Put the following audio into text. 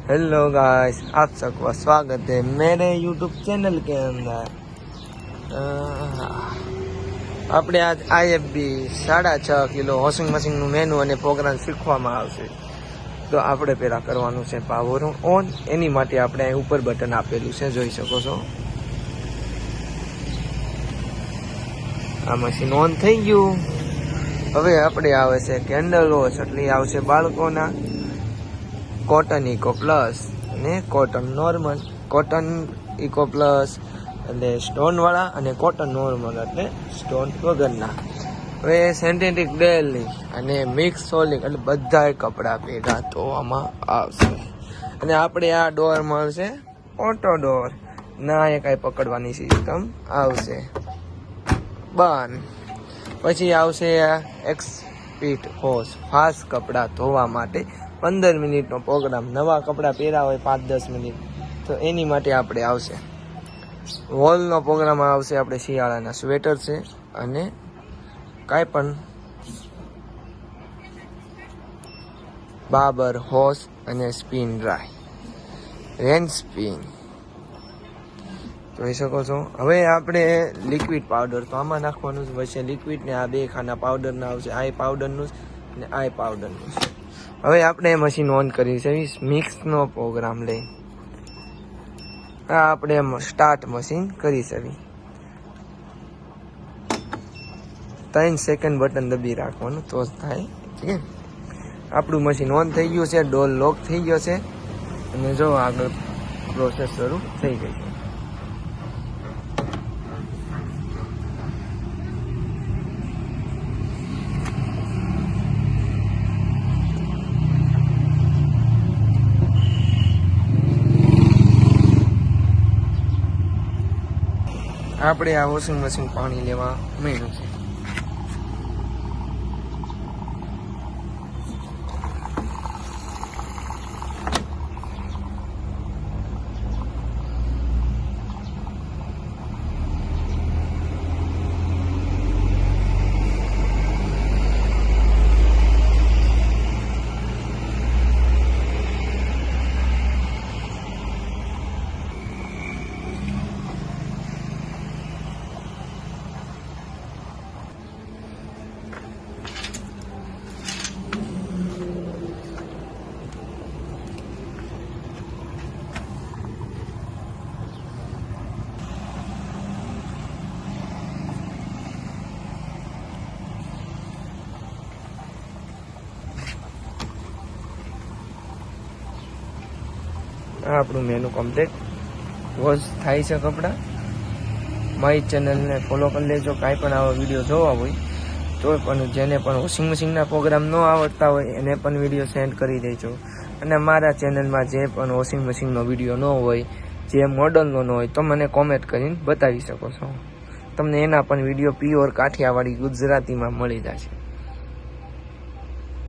Hello guys, आप सबका स्वागत है मेरे यूट्यूब चैनल के अंदर। આપણે આજ IFB 6.5 કિલો વોશિંગ મશીનનું મેનુ અને પ્રોગ્રામ શીખવામાં આવશે। તો આપણે પહેલાં કરવાનું છે પાવર ઓન। એની માટે આપણે અહીં ઉપર બટન આપેલું છે, જોઈ શકો છો। આ મશીન ઓન થઈ ગયું। હવે આપણે આવે છે કેન્ડલ વોશ, એટલે આવશે બાળકોના કોટન ઇકો પ્લસ અને cotton normal. Cotton eco plus એટલે સ્ટોનવાળા અને કોટન નોર્મલ એટલે સ્ટોન વગરના। હવે સિન્થેટિક ડેલી અને મિક્સ સોલિંગ એટલે બધાય કપડાં ભેગા ધોવામાં આવશે। અને આપણે આ ડોર મળશે ઓટો ડોર, ના એ કાંઈ પકડવાની સિસ્ટમ આવશે બંધ। પછી આવશે એક્સપીટ હોશ, ફાસ્ટ કપડાં ધોવા માટે 15 મિનિટનો પ્રોગ્રામ। નવા કપડાં પહેર્યા હોય 5-10 મિનિટ તો એની માટે આપણે આવશે। વોલનો પ્રોગ્રામ આવશે, આપણે શિયાળાના સ્વેટર છે અને કાંઈ પણ બાબર હોશ અને સ્પિન ડ્રાય રેન સ્પિન જોઈ શકો છો। હવે આપણે લિક્વિડ પાવડર તો આમાં નાખવાનું જ હોય છે લિક્વિડ ને આ બે ખાના પાવડરના આવશે, આ પાવડરનું અને આ પાવડરનું છે। હવે આપણે મશીન ઓન કરી છે મિક્સનો પ્રોગ્રામ લઈ, આ આપણે સ્ટાર્ટ મશીન કરી છે। 3 સેકન્ડ બટન દબી રાખવાનું તો જ થાય, ઠીક છે। આપણું મશીન ઓન થઈ ગયું છે, ડોર લોક થઈ ગયો છે અને જો આગળ પ્રોસેસ શરૂ થઈ ગઈ છે। આપણે આ વોશિંગ મશીન પાણી લેવા માંડ્યું છે। આપણું મેનુ કમ્પ્લીટ વોશ થાય છે કપડાં। મારી ચેનલને ફોલો કરી લેજો। કાંઈ પણ આવા વિડીયો જોવા હોય તો પણ જેને પણ વોશિંગ મશીનના પ્રોગ્રામ ન આવડતા હોય એને પણ વિડીયો સેન્ડ કરી દેજો। અને મારા ચેનલમાં જે પણ વોશિંગ મશીનનો વિડીયો ન હોય, જે મોડલનો ન હોય તો મને કોમેન્ટ કરીને બતાવી શકો છો। તમને એના પણ વિડીયો પ્યોર કાઠિયાવાડી ગુજરાતીમાં મળી જશે।